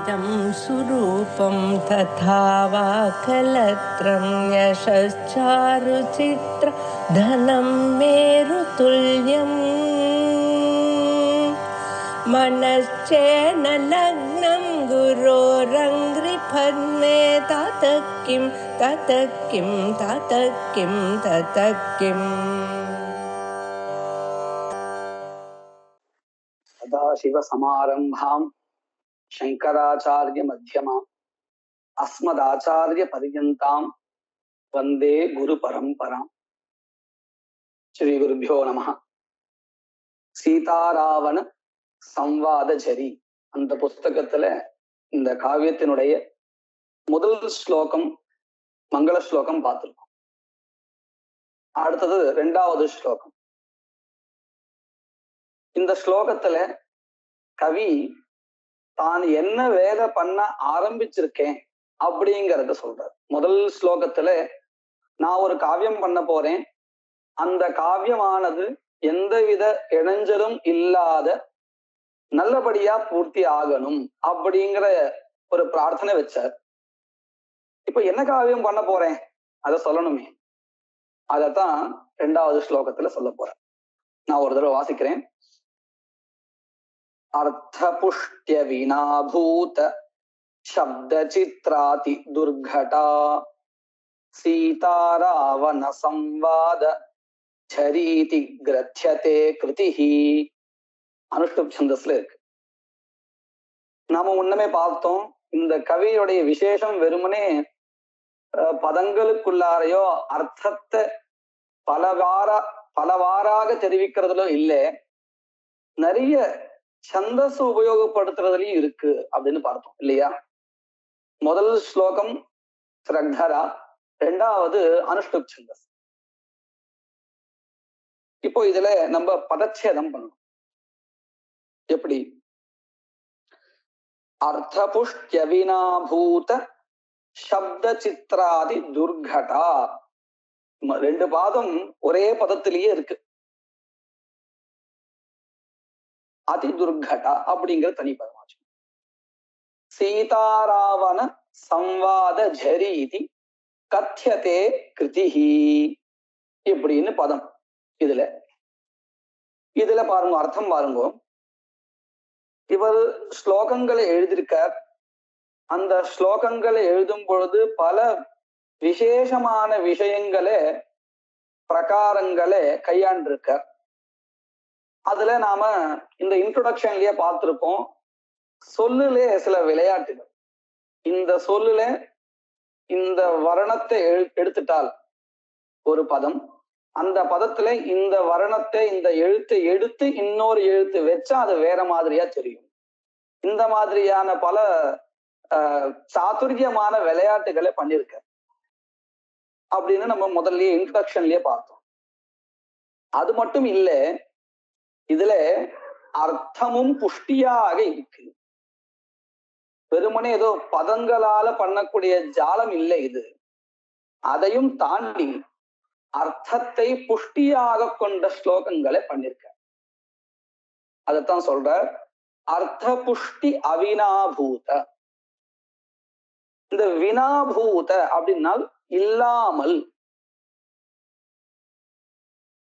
इदं सुरूपं तथा वा कलत्रं यशश्चारुचित्र धनं मेरुतुल्यम् मनश्चेन लग्नं गुरोरङ्घ्रिपद्मे ततः किं ततः किं ततः किं ततः किम् सदाशिवसमारम्भां शङ्कराचार्यमध्यमाम् अस्मदाचार्यपर्यन्तां वन्दे गुरुपरम्पराम्. श्रीगुरुभ्यो नमः. சீதாராவண சம்வாதஜரி அந்த புஸ்தகத்துல இந்த காவியத்தினுடைய முதல் ஸ்லோகம் மங்கள ஸ்லோகம் பார்த்திருக்கோம். அடுத்தது 2வது ஸ்லோகம். இந்த ஸ்லோகத்துல கவி தான் என்ன வேலை பண்ண ஆரம்பிச்சிருக்கேன் அப்படிங்கிறத சொல்றார். முதல் ஸ்லோகத்துல நான் ஒரு காவியம் பண்ண போறேன், அந்த காவியமானது எந்தவித இடைஞ்சலும் இல்லாத நல்லபடியா பூர்த்தி ஆகணும் அப்படிங்கிற ஒரு பிரார்த்தனை வச்சார். இப்ப என்ன காவியம் பண்ண போறேன் அதை சொல்லணுமே, அதத்தான் 2வது ஸ்லோகத்துல சொல்ல போறேன். நான் ஒரு தடவை வாசிக்கிறேன். அர்த்தபுஷ்டிய வினாபூத சப்தசித்ராதி துர்கடா சீதாராவண சம்வாத சரீதி கிரத்யதே கிருதிஹி. அனுஷ்டுப் சந்தஸ்ல இருக்கு. நாம முன்னமே பார்த்தோம், இந்த கவியுடைய விசேஷம் வெறுமனே பதங்களுக்குள்ளாரையோ அர்த்தத்தை பலவாறாக தெரிவிக்கிறதுலோ இல்லை, நிறைய சந்தஸ் உபயோகப்படுத்துறதுலயும் இருக்கு அப்படின்னு பார்த்தோம் இல்லையா. முதல் ஸ்லோகம் ஸ்ரக்தரா, 2வது அனுஷ்டுப் சந்தஸ். இப்போ இதுல நம்ம பதச்சேதம் பண்ணணும். எப்படி? அர்த்தபுஷ்டிய வினாபூத சப்த சித்ராதி துர்கடா. 2 பாதம் ஒரே பதத்திலேயே இருக்கு. அதி துர்கடா அப்படிங்கிற தனி பதமாச்சு. சீதாராவண சம்வாத ஜரீதி கத்யதே கிருதிஹி இப்படின்னு பதம். இதுல பாருங்க, அர்த்தம் பாருங்க. இவர் ஸ்லோகங்களை எழுதியிருக்கார். அந்த ஸ்லோகங்களை எழுதும் பொழுது பல விசேஷமான விஷயங்களை பிரகாரங்களை கையாண்டிருக்கார். அதுல நாம இந்த இன்ட்ரோடக்ஷன்லயே பார்த்திருப்போம், சொல்லுலே சில விளையாட்டுகள். இந்த சொல்லுல இந்த வர்ணத்தை எடுத்துட்டால் ஒரு பதம், அந்த பதத்துல இந்த வர்ணத்தை இந்த எழுத்தை எடுத்து இன்னொரு எழுத்து வச்சா அது வேற மாதிரியா தெரியும். இந்த மாதிரியான பல சாதுரியமான விளையாட்டுகளை பண்ணிருக்க அப்படின்னு நம்ம முதல்லயே இன்ட்ரோடக்ஷன்லயே பார்த்தோம். அது மட்டும் இல்ல, இதுல அர்த்தமும் புஷ்டியாக இருக்கு. வெறுமனே ஏதோ பதங்களால பண்ணக்கூடிய ஜாலம் இல்லை இது. அதையும் தாண்டி அர்த்தத்தை புஷ்டியாக கொண்ட ஸ்லோகங்களை பண்ணிருக்க. அதத்தான் சொல்ற அர்த்த புஷ்டி அவினாபூத. இந்த வினாபூத அப்படின்னால் இல்லாமல்,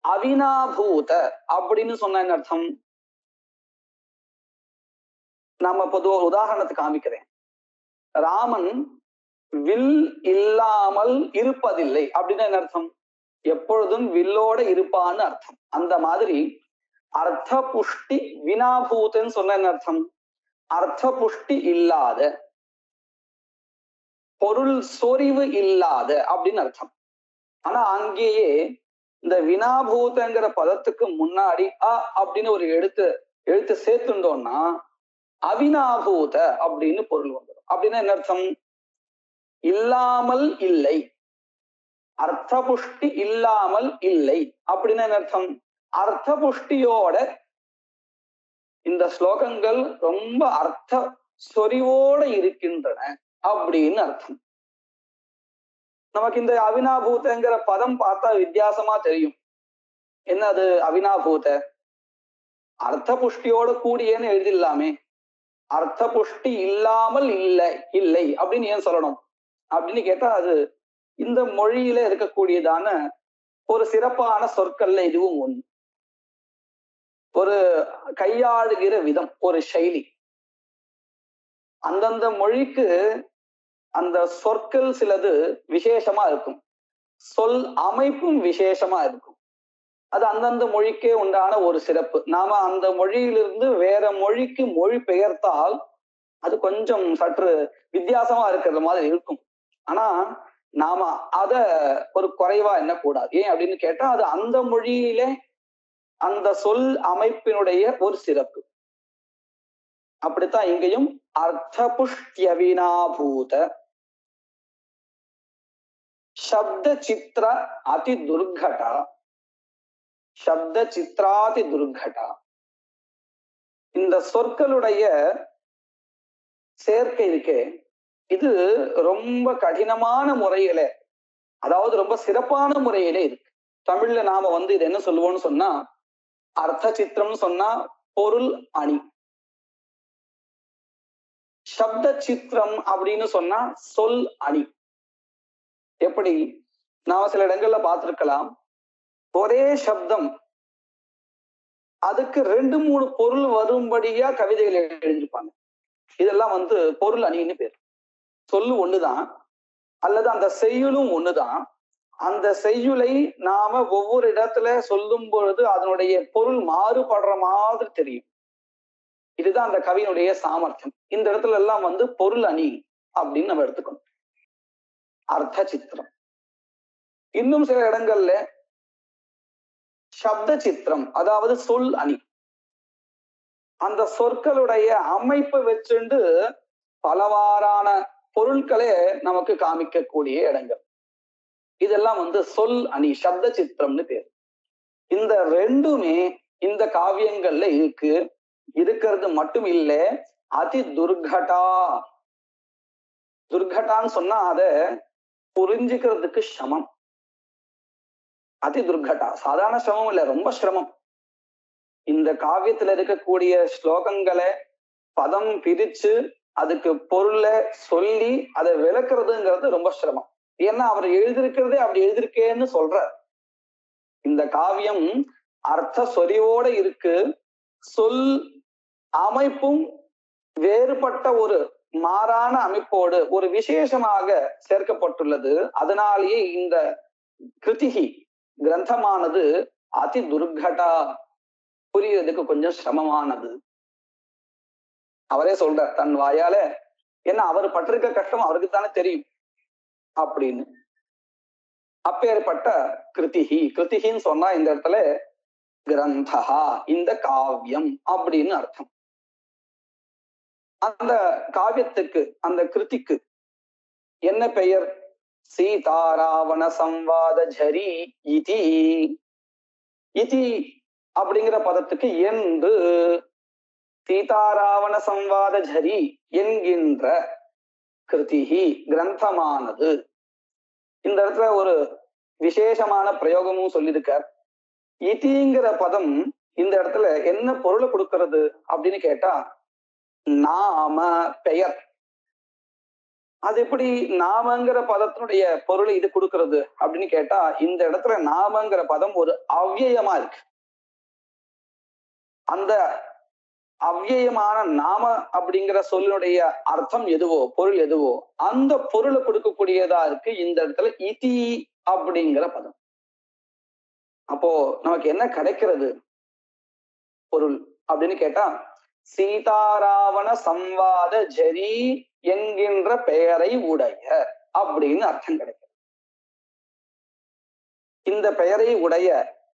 அவினாபூத அப்படின்னு சொன்ன என்ன அர்த்தம்? நம்ம பொதுவா உதாரணத்துக்கு காமிக்கிறேன். ராமன் வில் இல்லாமல் இருப்பதில்லை அப்படின்னா என்ன அர்த்தம்? எப்பொழுதும் வில்லோட இருப்பான்னு அர்த்தம். அந்த மாதிரி அர்த்த புஷ்டி வினாபூதன்னு சொன்ன என்ன அர்த்தம்? அர்த்த புஷ்டி இல்லாத, பொருள் சொறிவு இல்லாத அப்படின்னு அர்த்தம். ஆனா அங்கேயே இந்த வினாபூதங்கிற பதத்துக்கு முன்னாடி அப்படின்னு ஒரு எழுத்து சேர்த்துட்டோம்னா அவினாபூத அப்படின்னு பொருள் வந்துடும். அப்படின்னா என்ன அர்த்தம்? இல்லாமல் இல்லை, அர்த்த புஷ்டி இல்லாமல் இல்லை அப்படின்னா என்ன அர்த்தம்? அர்த்த புஷ்டியோட இந்த ஸ்லோகங்கள் ரொம்ப அர்த்த சொறிவோட இருக்கின்றன அப்படின்னு அர்த்தம். நமக்கு இந்த அவினாபூதங்கிற பதம் பார்த்தா வித்தியாசமா தெரியும். என்ன அது அவினாபூத? அர்த்த புஷ்டியோட கூடியன்னு எழுதிடலாமே, அர்த்த புஷ்டி இல்லாமல் இல்லை இல்லை அப்படின்னு ஏன் சொல்லணும் அப்படின்னு கேட்டா, அது இந்த மொழியில இருக்கக்கூடியதான ஒரு சிறப்பான சொற்கள்ல இதுவும் ஒண்ணு. ஒரு கையாளுகிற விதம், ஒரு செயலி. அந்தந்த மொழிக்கு அந்த சொற்கள் சிலது விசேஷமா இருக்கும், சொல் அமைப்பும் விசேஷமா இருக்கும். அது அந்தந்த மொழிக்கே உண்டான ஒரு சிறப்பு. நாம அந்த மொழியிலிருந்து வேற மொழிக்கு மொழி பெயர்த்தால் அது கொஞ்சம் சற்று வித்தியாசமா இருக்கிற மாதிரி இருக்கும். ஆனா நாம அத ஒரு குறைவா எண்ணக்கூடாது. ஏன் அப்படின்னு கேட்டா, அது அந்த மொழியிலே அந்த சொல் அமைப்பினுடைய ஒரு சிறப்பு. அப்படித்தான் இங்கேயும் அர்த்த புஷ்டியவினாபூத சப்த சித்திர அதி துர்கடா, சப்த சித்ராதி துர்கடா, இந்த சொற்களுடைய சேர்க்கை இருக்கே, இது ரொம்ப கடினமான முறையில, அதாவது ரொம்ப சிறப்பான முறையில இருக்கு. தமிழ்ல நாம இது என்ன சொல்லுவோம்னு சொன்னா, அர்த்த சித்திரம்னு சொன்னா பொருள் அணி, சப்த சித்திரம் அப்படின்னு சொன்னா சொல் அணி. எப்படி நாம சில இடங்கள்ல பார்த்திருக்கலாம், ஒரே சப்தம் அதுக்கு 2-3 பொருள் வரும்படியா கவிதைகள் எழுதியிருப்பாங்க. இதெல்லாம் பொருள் அணின்னு பேர். சொல்லு ஒண்ணுதான், அல்லது அந்த செய்யுளும் ஒண்ணுதான். அந்த செய்யுளை நாம ஒவ்வொரு இடத்துல சொல்லும் பொழுது அதனுடைய பொருள் மாறுபடுற மாதிரி தெரியும். இதுதான் அந்த கவியினுடைய சாமர்த்தியம். இந்த இடத்துல எல்லாம் பொருள் அணி அப்படின்னு நம்ம எடுத்துக்கணும். அர்த்த சித்திரம். இன்னும் சில இடங்கள்ல சப்த சித்திரம், அதாவது சொல் அணி. அந்த சொற்களுடைய அமைப்பை வச்சுண்டு பலவாறான பொருட்களே நமக்கு காமிக்கக்கூடிய இடங்கள். இதெல்லாம் சொல் அணி, சப்த சித்திரம்னு பேர். இந்த ரெண்டுமே இந்த காவியங்கள்ல இருக்கிறது மட்டும் இல்ல, அதி துர்கடா. துர்கட்டான்னு சொன்னா அத புரிஞ்சுக்கிறதுக்கு சிரமம். அதி துர்கட்டா சாதாரண சிரமம் இல்ல, ரொம்ப சிரமம். இந்த காவியத்துல இருக்கக்கூடிய ஸ்லோகங்களை பதம் பிரிச்சு அதுக்கு பொருளை சொல்லி அதை விளக்குறதுங்கிறது ரொம்ப சிரமம். ஏன்னா அவர் எழுதியிருக்கிறதே அப்படி எழுதியிருக்கேன்னு சொல்ற. இந்த காவியம் அர்த்த சொரிவோட இருக்கு, சொல் அமைப்பும் வேறுபட்ட ஒரு மாறான அமைப்போடு ஒரு விசேஷமாக சேர்க்கப்பட்டுள்ளது. அதனாலேயே இந்த கிருதிகி கிரந்தமானது அதி துர்கடா, புரியறதுக்கு கொஞ்சம் சிரமமானது. அவரே சொல்ற தன் வாயால. ஏன்னா அவர் பட்டிருக்க கஷ்டம் அவருக்கு தானே தெரியும் அப்படின்னு. அப்பேற்பட்ட கிருதிகி, கிருதிகின்னு சொன்னா இந்த இடத்துல கிரந்தஹா, இந்த காவியம் அப்படின்னு அர்த்தம். அந்த காவியத்துக்கு, அந்த கிருதிக்கு என்ன பெயர்? சீதாராவண சம்வாத ஜரி இதி. இதி அப்படிங்கிற பதத்துக்கு என்று, சீதாராவண சம்வாத ஜரி என்கின்ற கிருதிகி கிரந்தமானது. இந்த இடத்துல ஒரு விசேஷமான பிரயோகமும் சொல்லியிருக்கார். இதிங்கிற பதம் இந்த இடத்துல என்ன பொருளை கொடுக்கிறது அப்படின்னு கேட்டா, நாம, பெயர். அது எப்படி நாமங்கிற பதத்தினுடைய பொருளை இது கொடுக்கிறது அப்படின்னு கேட்டா, இந்த இடத்துல நாமங்கிற பதம் ஒரு அவ்யயமா இருக்கு. அந்த அவ்யயமான நாம அப்படிங்கிற சொல்லினுடைய அர்த்தம் எதுவோ, பொருள் எதுவோ, அந்த பொருளை கொடுக்கக்கூடியதா இருக்கு இந்த இடத்துல இதி அப்படிங்கிற பதம். அப்போ நமக்கு என்ன கிடைக்கிறது பொருள் அப்படின்னு கேட்டா, சீதாராவண சம்வாத ஜரி என்கின்ற பெயரை உடைய அப்படின்னு அர்த்தம் கிடைக்கிறது. இந்த பெயரை உடைய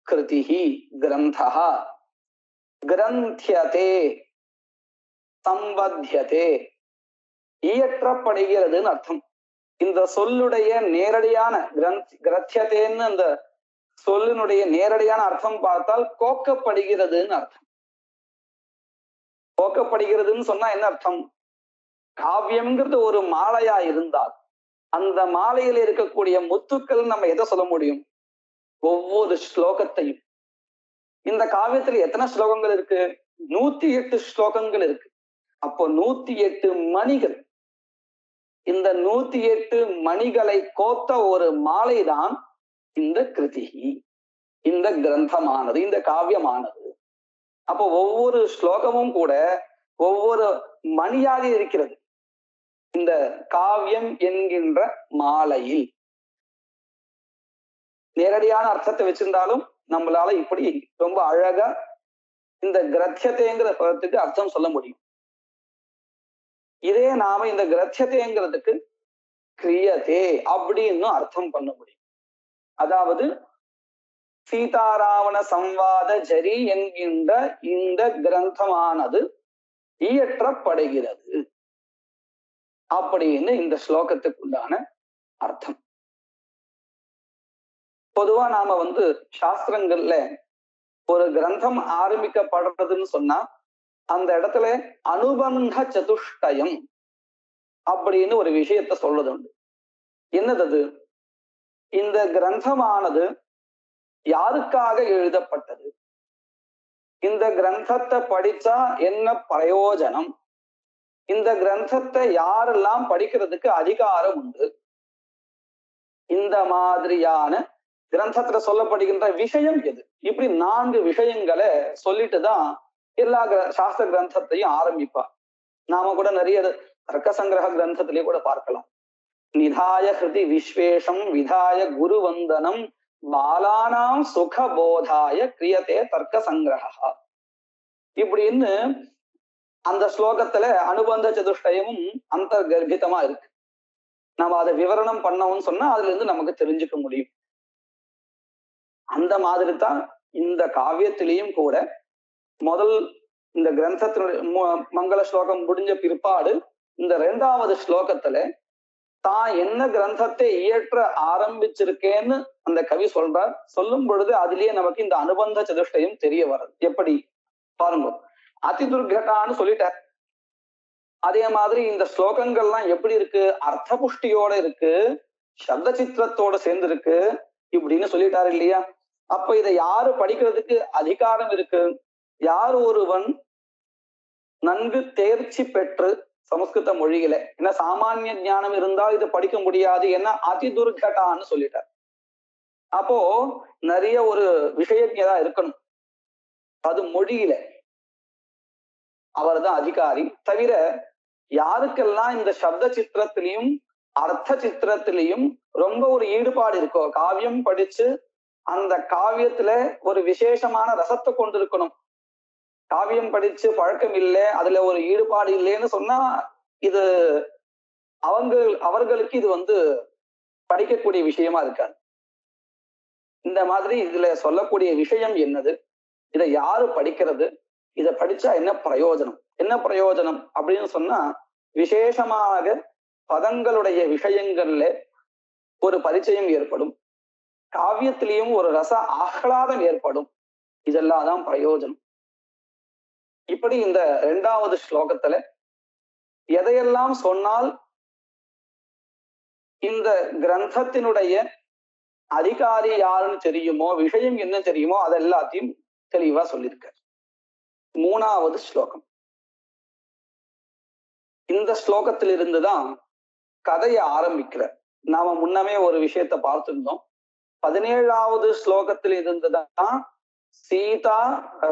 கிருதிகி கிரந்தஹா கிரந்தியதே சம்பத்தியதே, இயற்றப்படுகிறதுன்னு அர்த்தம். இந்த சொல்லுடைய நேரடியான கிரத்தியதேன்னு அந்த சொல்லினுடைய நேரடியான அர்த்தம் பார்த்தால் கோக்கப்படுகிறதுன்னு அர்த்தம். கோக்கப்படுகிறதுன்னு சொன்னா என்ன அர்த்தம்? காவியம்ங்கிறது ஒரு மாலையா இருந்தால் அந்த மாலையில இருக்கக்கூடிய முத்துக்கள் நம்ம எதை சொல்ல முடியும்? ஒவ்வொரு ஸ்லோகத்தையும். இந்த காவியத்துல எத்தனை ஸ்லோகங்கள் இருக்கு? 108 ஸ்லோகங்கள் இருக்கு. அப்போ 108 மணிகள், இந்த 108 மணிகளை கோத்த ஒரு மாலைதான் இந்த கிருதிகி, இந்த கிரந்தமானது, இந்த காவியமானது. அப்போ ஒவ்வொரு ஸ்லோகமும் கூட ஒவ்வொரு மணியாக இருக்கிறது இந்த காவியம் என்கின்ற மாலையில். நேரடியான அர்த்தத்தை வச்சிருந்தாலும் நம்மளால இப்படி ரொம்ப அழகா இந்த கிரத்தியத்தைங்கிற பதத்துக்கு அர்த்தம் சொல்ல முடியும். இதே நாம இந்த கிரத்தியத்தைங்கிறதுக்கு கிரியதே அப்படின்னு அர்த்தம் பண்ண முடியும். அதாவது சீதாராவண சம்வாத ஜரி என்கின்ற இந்த கிரந்தமானது இயற்றப்படுகிறது அப்படின்னு இந்த ஸ்லோகத்துக்குண்டான அர்த்தம். பொதுவா நாம சாஸ்திரங்கள்ல ஒரு கிரந்தம் ஆரம்பிக்கப்படுறதுன்னு சொன்னா அந்த இடத்துல அனுபந்த சதுஷ்டயம் அப்படின்னு ஒரு விஷயத்த சொல்றது உண்டு. என்னது அது? இந்த கிரந்தமானது யாருக்காக எழுதப்பட்டது, இந்த கிரந்தத்தை படிச்சா என்ன பிரயோஜனம், இந்த கிரந்தத்தை யாரெல்லாம் படிக்கிறதுக்கு அதிகாரம் உண்டு, இந்த மாதிரியான கிரந்தத்துல சொல்லப்படுகின்ற விஷயம் எது, இப்படி 4 விஷயங்களை சொல்லிட்டுதான் எல்லா சாஸ்திர கிரந்தத்தையும் ஆரம்பிப்பா. நாம கூட நிறைய தர்க்க சங்கிரக கிரந்தத்திலேயே கூட பார்க்கலாம். நிதாய ஹிருதி விஸ்வேஷம் விதாய குரு வந்தனம் பாலானாம் சுகபோதாய கிரியதே தர்க்க சங்கிரகா இப்படின்னு அந்த ஸ்லோகத்துல அனுபந்த சதுஷ்டயமும் அந்தர்கர்ப்பிதமா இருக்கு. நம்ம அதை விவரணம் பண்ணோம்னு சொன்னா அதுல இருந்து நமக்கு தெரிஞ்சுக்க முடியும். அந்த மாதிரி தான் இந்த காவியத்திலையும் கூட முதல் இந்த கிரந்தத்தினுடைய மங்கள ஸ்லோகம் முடிஞ்ச பிற்பாடு இந்த 2வது ஸ்லோகத்துல தான் என்ன கிரந்தத்தை இயற்ற ஆரம்பிச்சிருக்கேன்னு அந்த கவி சொல்றார். சொல்லும் பொழுது அதிலேயே நமக்கு இந்த அனுபந்த சதுஷ்டயம் தெரிய வர்றது. எப்படி பாருங்க, அதிதுர்கட்டான்னு சொல்லிட்டார். அதே மாதிரி இந்த ஸ்லோகங்கள்லாம் எப்படி இருக்கு, அர்த்த புஷ்டியோட இருக்கு, சப்த சித்திரத்தோட சேர்ந்து இருக்கு இப்படின்னு சொல்லிட்டாரு இல்லையா. அப்ப இதை யாரு படிக்கிறதுக்கு அதிகாரம் இருக்கு, யார் ஒருவன் நன்கு தேர்ச்சி பெற்று சமஸ்கிருத மொழியில, ஏன்னா சாமானிய ஞானம் இருந்தால் இதை படிக்க முடியாது, ஏன்னா அதிதுர்கட்டான்னு சொல்லிட்டார். அப்போ நிறைய ஒரு விஷயஜா இருக்கணும், அது மொழியில அவர் தான் அதிகாரி. தவிர யாருக்கெல்லாம் இந்த சப்த சித்திரத்திலையும் அர்த்த சித்திரத்திலையும் ரொம்ப ஒரு ஈடுபாடு இருக்கோ, காவியம் படிச்சு அந்த காவியத்துல ஒரு விசேஷமான ரசத்தை கொண்டு இருக்கணும். காவியம் படிச்சு பழக்கம் இல்லை, அதுல ஒரு ஈடுபாடு இல்லைன்னு சொன்னா இது அவர்களுக்கு இது படிக்கக்கூடிய விஷயமா இருக்காது. இந்த மாதிரி இதுல சொல்லக்கூடிய விஷயம் என்னது, இதை யாரு படிக்கிறது, இதை படிச்சா என்ன பிரயோஜனம், என்ன பிரயோஜனம் அப்படின்னு சொன்னா விசேஷமாக பதங்களுடைய விஷயங்கள்ல ஒரு பரிச்சயம் ஏற்படும், காவியத்திலையும் ஒரு ரச ஆஹ்லாதம் ஏற்படும், இதெல்லாம் தான் பிரயோஜனம். இப்படி இந்த 2வது ஸ்லோகத்துல எதையெல்லாம் சொன்னால் இந்த கிரந்தத்தினுடைய அதிகாரி யாருன்னு தெரியுமோ, விஷயம் என்ன தெரியுமோ, அது எல்லாத்தையும் தெளிவா சொல்லியிருக்க. 3வது ஸ்லோகம். இந்த ஸ்லோகத்தில் இருந்துதான் கதையை ஆரம்பிக்கிற. நாம முன்னமே ஒரு விஷயத்த பார்த்திருந்தோம். 17வது ஸ்லோகத்தில் இருந்துதான் சீதா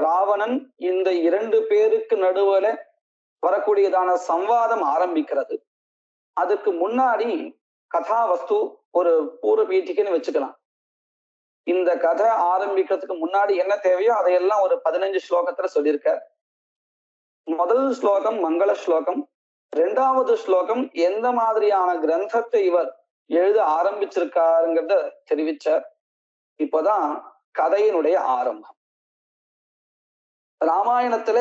ராவணன் இந்த 2 பேருக்கு நடுவுல வரக்கூடியதான சம்வாதம் ஆரம்பிக்கிறது. அதுக்கு முன்னாடி கதாவஸ்து ஒரு பூர்வ பீட்டிக்கைன்னு வச்சுக்கலாம். இந்த கதை ஆரம்பிக்கிறதுக்கு முன்னாடி என்ன தேவையோ அதையெல்லாம் ஒரு 15 ஸ்லோகத்துல சொல்லியிருக்க. முதல் ஸ்லோகம் மங்கள ஸ்லோகம், 2வது ஸ்லோகம் எந்த மாதிரியான கிரந்தத்தை இவர் எழுத ஆரம்பிச்சிருக்காருங்கிறத தெரிவிச்சார். இப்போதான் கதையினுடைய ஆரம்பம். ராமாயணத்துல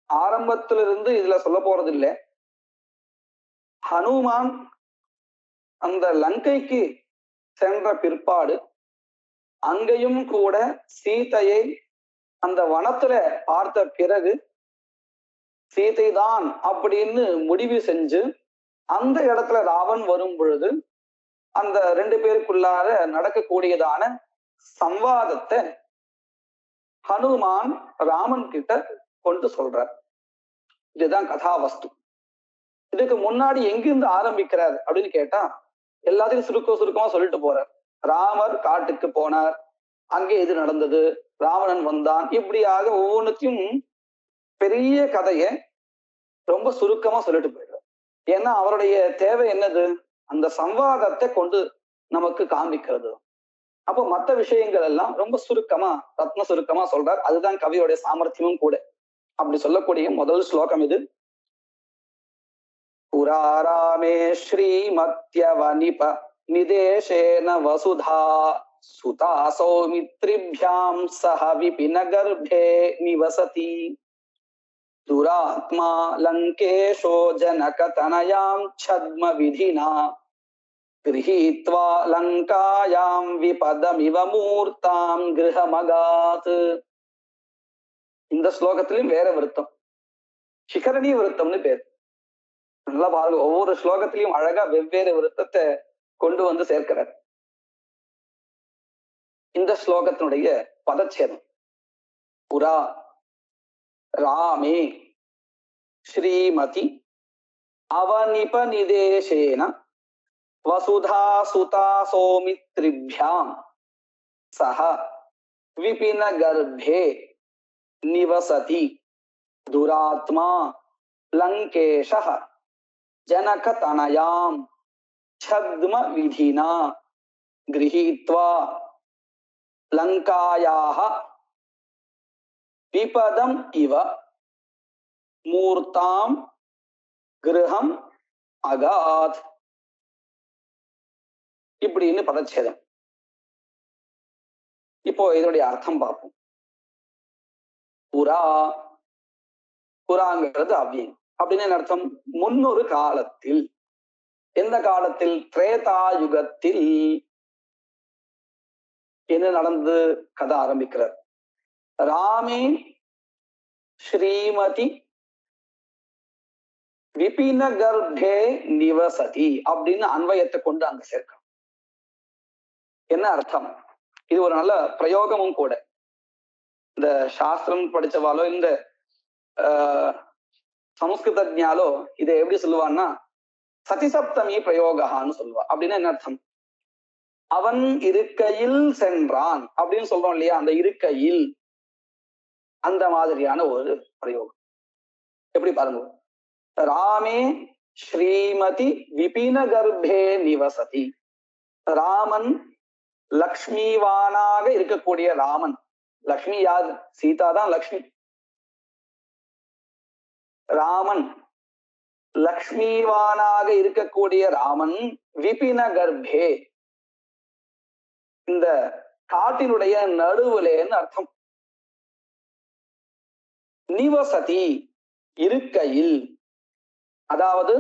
ஆரம்பத்திலிருந்து இதுல சொல்ல போறது இல்லை. ஹனுமான் அந்த லங்கைக்கு சென்ற பிற்பாடு அங்கேயும் கூட சீதையை அந்த வனத்துல பார்த்த பிறகு சீதைதான் அப்படின்னு முடிவு செஞ்சு அந்த இடத்துல ராவன் வரும் பொழுது அந்த 2 பேருக்குள்ளார நடக்கக்கூடியதான சம்வாதத்தை ஹனுமான் ராமன் கிட்ட கொண்டு சொல்றார். இதுதான் கதாவஸ்து. இதுக்கு முன்னாடி எங்கிருந்து ஆரம்பிக்கிறார் அப்படின்னு கேட்டா எல்லாத்தையும் சுருக்கமா சொல்லிட்டு போறார். ராமர் காட்டுக்கு போனார், அங்கே இது நடந்தது, ராவணன் வந்தான், இப்படியாக ஒவ்வொன்றுத்தையும் பெரிய கதையை ரொம்ப சுருக்கமா சொல்லிட்டு போயிடுறார். ஏன்னா அவருடைய தேவை என்னது, அந்த சம்வாதத்தை கொண்டு நமக்கு காண்பிக்கிறது. அப்போ மற்ற விஷயங்கள் எல்லாம் ரொம்ப சுருக்கமா ரத்ன சுருக்கமா சொல்றார். அதுதான் கவியோடைய சாமர்த்தியமும் கூட. அப்படி சொல்லக்கூடிய முதல் ஸ்லோகம் இது. புராராமே ஸ்ரீமத்யவனிப நிதேசேன வசுதா சுதா சௌமித்ரிभ्यां சஹ விபின கர்ப்பே நிவசதி துராத்மா லங்கேஷோ ஜனகதனயாம் சத்ம விதினா கிரஹீத்வா லங்காயாம் விபதமிவ மூர்த்தாம் கிருஹமகாத். இந்த ஸ்லோகத்திலும் வேற விருத்தம், சிகரணி விருத்தம்னு பேர். நல்லா பாருங்க, ஒவ்வொரு ஸ்லோகத்திலையும் அழகா வெவ்வேறு விருத்தத்தை கொண்டு வந்து சேர்க்கிறார். இந்த ஸ்லோகத்தினுடைய பதச்சேதம் புரா ராமே ஸ்ரீமதி அவநிபநிதேசேன வசுதா சுதா சௌமித்ரிभ्यां சஹ விபின கர்ப்பே நிவசதி துராத்மா லங்கேஷः ஜனகதனயாம் சத்ம விதினா கிரஹீத்வா லங்காயாः விபதம் இவ மூர்த்தாம் கிருஹம் அகாத். இப்படின்னு பதச்சேதம். இப்போ இதனுடைய அர்த்தம் பார்ப்போம். புரா, புறாங்கிறது அவ்வியம். அப்படின்னு என்ன அர்த்தம், முன்னொரு காலத்தில். எந்த காலத்தில், திரேதா யுகத்தில் என்ன நடந்து கதை ஆரம்பிக்கிறார். ராமே ஸ்ரீமதி விபின கர்ப்பே நிவசதி அப்படின்னு அன்வயத்தை கொண்டு அங்க சேர்க்கணும். என்ன அர்த்தம், இது ஒரு நல்ல பிரயோகமும் கூட. இந்த சாஸ்திரம் படிச்சவாலோ இந்த சமஸ்கிருதஜாலோ இதை எப்படி சொல்லுவான்னா சதிசப்தமி பிரயோகான்னு சொல்லுவா. அப்படின்னா என்ன அர்த்தம், அவன் இருக்கையில் சென்றான் அப்படின்னு சொல்றோம் இல்லையா, அந்த இருக்கையில் அந்த மாதிரியான ஒரு பிரயோகம். எப்படி பாருங்க, ராமே ஸ்ரீமதி விபின கர்ப்பே நிவசதி. ராமன் லக்ஷ்மிவானாக இருக்கக்கூடிய ராமன். லக்ஷ்மி யார், சீதா தான் லக்ஷ்மி. ராமன் லக்ஷ்மிவானாக இருக்கக்கூடிய ராமன் விபின கர்ப்பே, இந்த காட்டினுடைய நடுவுலேன்னு அர்த்தம். நிவசதி இருக்கையில், அதாவது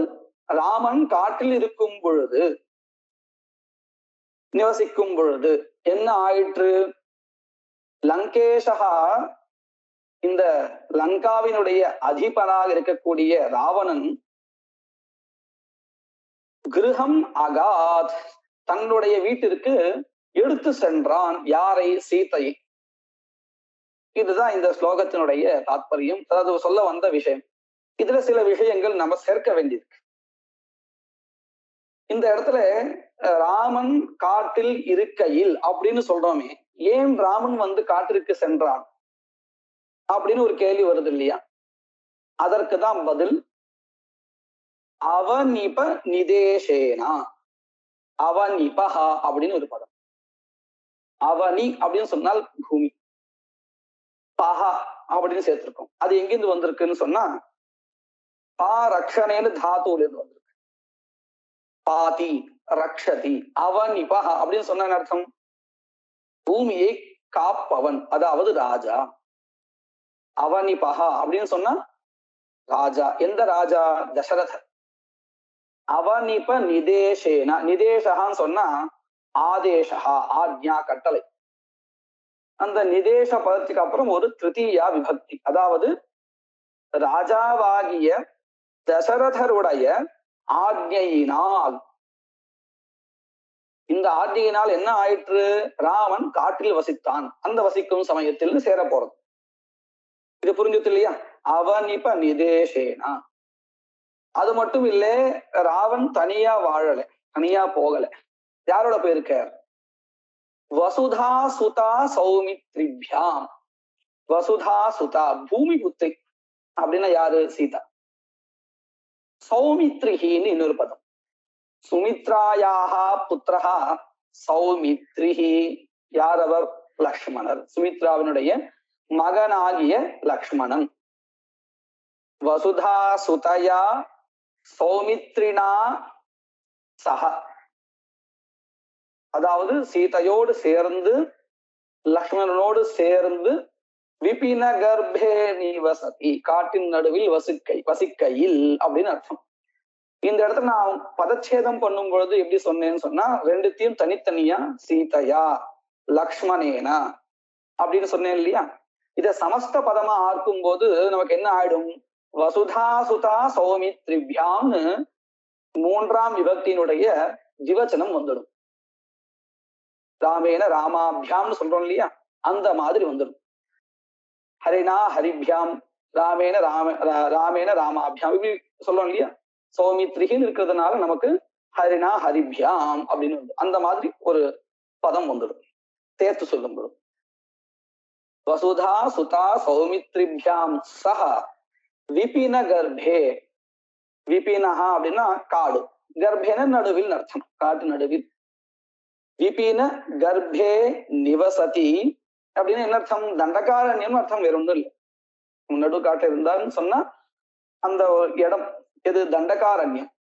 ராமன் காட்டில் இருக்கும் பொழுது, நிவசிக்கும் பொழுது என்ன ஆயிற்று, லங்கேஷா இந்த லங்காவினுடைய அதிபனாக இருக்கக்கூடிய ராவணன் கிருஹம் அகாத் தன்னுடைய வீட்டிற்கு எடுத்து சென்றான். யாரை, சீதையை. இதுதான் இந்த ஸ்லோகத்தினுடைய தாத்பரியம், அதாவது சொல்ல வந்த விஷயம். இதுல சில விஷயங்கள் நம்ம சேர்க்க வேண்டியிருக்கு. இந்த இடத்துல ராமன் காட்டில் இருக்கையில் அப்படின்னு சொல்றோமே, ஏன் ராமன் வந்து காட்டிற்கு சென்றான் அப்படின்னு ஒரு கேள்வி வருது இல்லையா. அதற்கு தான் பதில் அவனிப நிதேசேனா. அவனிபஹா அப்படின்னு ஒரு பதம். அவனி அப்படின்னு சொன்னால் பூமி, பஹா அப்படின்னு சேர்த்திருக்கோம். அது எங்கிருந்து வந்திருக்குன்னு சொன்னா பா ரக்ஷனேன்னு தாத்துல இருந்து வந்திருக்கு. பாதி ரக்ஷதி. அவனிபஹா அப்படின்னு சொன்ன அர்த்தம், பூமியை காப்பவன், அதாவது ராஜா. அவனிபஹா அப்படின்னு சொன்னா ராஜா. எந்த ராஜா, தசரதர். அவனிப நிதேசேனா, நிதேசகான்னு சொன்னா ஆதேசா, ஆக்ஞா, கட்டளை. அந்த நிதேச பதத்துக்கு அப்புறம் ஒரு திருத்தீயா விபக்தி, அதாவது ராஜாவாகிய தசரதருடைய ஆக்ஞையினால். இந்த ஆக்ஞையினால் என்ன ஆயிற்று, ராமன் காட்டில் வசித்தான். அந்த வசிக்கும் சமயத்தில் சேர போறது. இது புரிஞ்சுது இல்லையா. அவனிப நிதேசேனா. அது மட்டும் இல்ல, ராவன் தனியா வாழல, தனியா போகல. யாரோட போயிருக்கார்? வசுதா சுதா சௌமித்ரிபியாம். வசுதா சுதா பூமி புத்திரி அப்படின்னா யாரு? சீதா. சௌமித்ரிஹின்னு இன்னொரு பதம். சுமித்ராயாக புத்திரஹா சௌமித்ரிஹி. யார் அவர்? லக்ஷ்மணர். சுமித்ராவினுடைய மகனாகிய லக்ஷ்மணன். வசுதா சுதயா சௌமித்ரினா சக. அதாவது சீதையோடு சேர்ந்து லக்ஷ்மணனோடு சேர்ந்து விபின கர்ப்பே நிவசதி, காட்டின் நடுவில் வசிக்கையில் அப்படின்னு அர்த்தம். இந்த இடத்துல நான் பதச்சேதம் பண்ணும் பொழுது எப்படி சொன்னேன்னு சொன்னா, ரெண்டுத்தையும் தனித்தனியா சீதையா லக்ஷ்மணேனா அப்படின்னு சொன்னேன் இல்லையா? இத சமஸ்த பதமா ஆக்கும் போது நமக்கு என்ன ஆயிடும்? வசுதா சுதா சௌமித்ரிபியாம்னு மூன்றாம் விபக்தியினுடைய திவச்சனம் வந்துடும். ராமேன ராமாபியாம்னு சொல்றோம் இல்லையா? அந்த மாதிரி வந்துடும். ஹரினா ஹரிபியாம், ராமேன ராமேன ராமாபியாம் இப்படி சொல்றோம் இல்லையா? சௌமித்ரிகின்னு இருக்கிறதுனால நமக்கு ஹரினா ஹரிபியாம் அப்படின்னு வந்து அந்த மாதிரி ஒரு பதம் வந்துடும் சேர்த்து சொல்லும்போது. வசுதா சுதா சௌமித்ரிபியாம் சஹ விபின கர்ப்பே. விபினஹா அப்படின்னா காடு, கர்ப்பேன நடுவில் அர்த்தம், காட்டு நடுவில். விபின கர்ப்பே நிவசதி அப்படின்னு என்ன அர்த்தம்? தண்டகாரண்யம் அர்த்தம், வேற ஒன்றும் இல்லை. நடு காட்டு இருந்தான்னு சொன்னா அந்த இடம் எது? தண்டகாரண்யம்.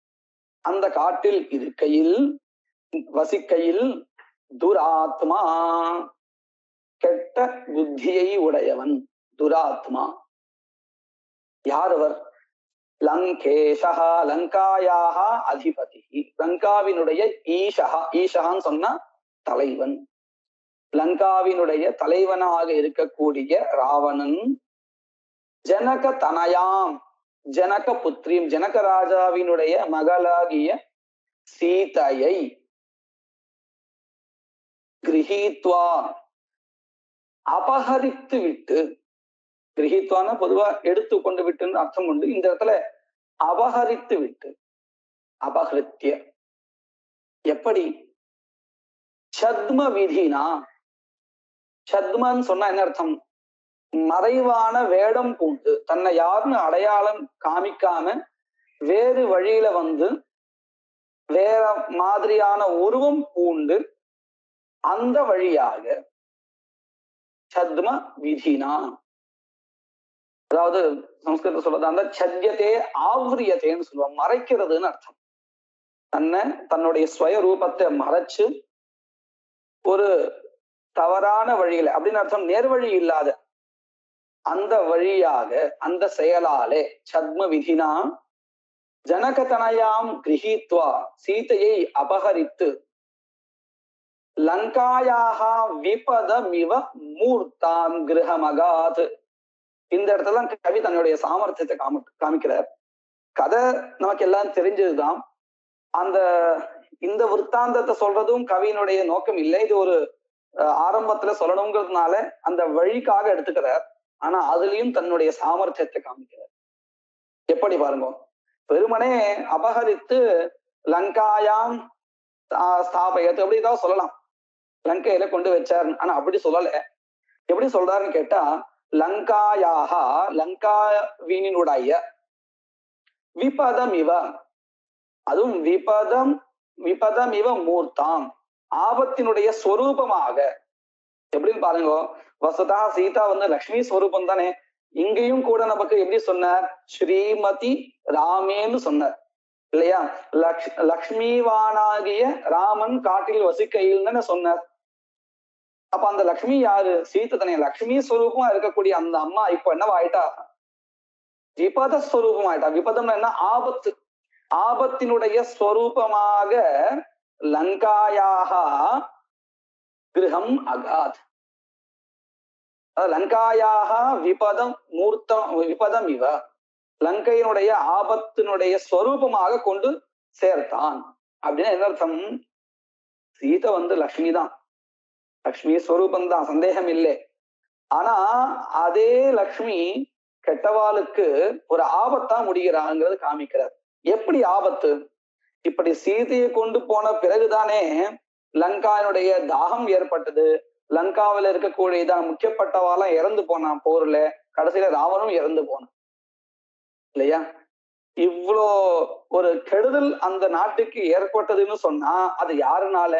அந்த காட்டில் இருக்கையில் வசிக்கையில் துராத்மா, கெட்ட புத்தியை உடையவன், துராத்மா. யார் அவர்? லங்கேஷா, லங்காயாக அதிபதி, லங்காவினுடைய ஈஷா. ஈஷான்னு சொன்னா தலைவன். லங்காவினுடைய தலைவனாக இருக்கக்கூடிய ராவணன் ஜனக தனயாம், ஜனக புத்திரியும், ஜனக ராஜாவினுடைய மகளாகிய சீதையை கிரகித்வா அபகரித்து விட்டு, கிரகித்வான பொதுவா எடுத்து கொண்டு விட்டுன்னு அர்த்தம் உண்டு. இந்த இடத்துல அபகரித்து விட்டு, அபகிருத்திய. எப்படி? சத்ம விதினா. சத்மன்னு சொன்னா என்ன அர்த்தம்? மறைவான வேடம் பூண்டு, தன்னை யாருன்னு அடையாளம் காமிக்காம வேறு வழியில வந்து வேற மாதிரியான உருவம் பூண்டு அந்த வழியாக சத்ம விதினா. அதாவது சம்ஸ்கிருத சொல்றது அந்த சத்யத்தே ஆவ்ரியத்தேன்னு சொல்லுவாங்க, மறைக்கிறதுன்னு அர்த்தம். தன்னுடைய ஸ்வய ரூபத்தை மறைச்சு ஒரு தவறான வழியில அப்படின்னு அர்த்தம், நேர்வழி இல்லாத அந்த வழியாக அந்த செயலாலே சத்ம விதினா ஜனகதனயாம் கிரகித்வா சீதையை அபகரித்து லங்காயாக விபதமிவ மூர்த்தாம் கிரகமகாத். இந்த இடத்துல கவி தன்னுடைய சாமர்த்தியத்தை காமிக்கிறார். கதை நமக்கு எல்லாம் தெரிஞ்சதுதான். இந்த விற்த்தாந்தத்தை சொல்றதும் கவியினுடைய நோக்கம் இல்லை, இது ஒரு ஆரம்பத்துல சொல்லணுங்கிறதுனால அந்த வழிக்காக எடுத்துக்கிறார். ஆனா அதுலயும் தன்னுடைய சாமர்த்தியத்தை காமிக்கிறார். எப்படி பாருங்க, வெறுமனே அபகரித்து லங்காயாம் ஸ்தாபயத்து அப்படிதான் சொல்லலாம், லங்கையில கொண்டு வச்சார். ஆனா அப்படி சொல்லல. எப்படி சொல்றாருன்னு கேட்டா, லங்காயாக, லங்காவினுடைய விபதம் இவ, அதுவும் விபதம் இவ மூர்த்தாம், ஆபத்தினுடைய ஸ்வரூபமாக. எப்படின்னு பாருங்க, வசுதா சீதா வந்து லக்ஷ்மி ஸ்வரூபம் தானே. இங்கேயும் கூட நமக்கு எப்படி சொன்னார்? ஸ்ரீமதி ராமேன்னு சொன்னார் இல்லையா? லக்ஷ்மிவானாகிய ராமன் காட்டில் வசிக்கையில் தானே சொன்னார். அப்ப அந்த லக்ஷ்மி யாரு? சீதை தானே. லக்ஷ்மி ஸ்வரூபமா இருக்கக்கூடிய அந்த அம்மா இப்ப என்னவா ஆயிட்டா? விபத ஸ்வரூபம் ஆயிட்டா. விபதம் என்ன? ஆபத்து. ஆபத்தினுடைய ஸ்வரூபமாக லங்காயாக கிரகம் அகாத். லங்காயாக விபதம் இவ, லங்கையினுடைய ஆபத்தினுடைய ஸ்வரூபமாக கொண்டு சேர்த்தான். அப்படின்னா என்ன அர்த்தம்? சீதை வந்து லக்ஷ்மி தான், லக்ஷ்மி ஸ்வரூபம் தான், சந்தேகம் இல்லை. ஆனா அதே லக்ஷ்மி கெட்டவாளுக்கு ஒரு ஆபத்தா முடிகிறாங்கிறது காமிக்கிறார். எப்படி ஆபத்து? இப்படி சீதையை கொண்டு போன பிறகுதானே லங்காவினுடைய தாகம் ஏற்பட்டது. லங்காவில இருக்கக்கூடியதான் முக்கியப்பட்டவாலாம் இறந்து போனான் போர்ல. கடைசியில ராவனும் இறந்து போனான் இல்லையா? இவ்வளோ ஒரு கெடுதல் அந்த நாட்டுக்கு ஏற்பட்டதுன்னு சொன்னா அது யாருனால?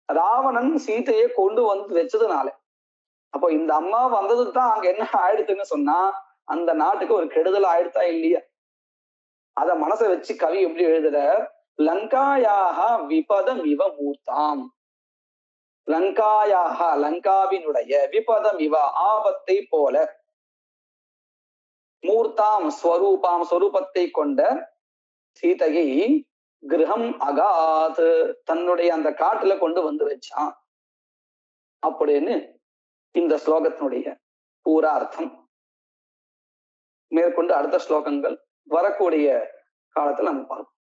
ராவணன் சீதையை கொண்டு வந்து வச்சதுனால. அப்போ இந்த அம்மா வந்ததுதான் அங்க என்ன ஆயிடுதுன்னு சொன்னா அந்த நாட்டுக்கு ஒரு கெடுதல் ஆயிடுதா இல்லையா? அத மனசை வச்சு கவி எப்படி எழுதுற, லங்காயாக விபதம் இவ மூர்த்தாம். லங்காயாக லங்காவினுடைய விபதம் இவ ஆபத்தை போல, மூர்த்தாம் ஸ்வரூபாம் ஸ்வரூபத்தை கொண்ட சீதையை கிரகம் அகாத் தன்னுடைய அந்த காட்டுல கொண்டு வந்து வச்சான் அப்படின்னு இந்த ஸ்லோகத்தினுடைய பூரா அர்த்தம். மேற்கொண்டு அடுத்த ஸ்லோகங்கள் வரக்கூடிய காலத்துல நம்ம பார்ப்போம்.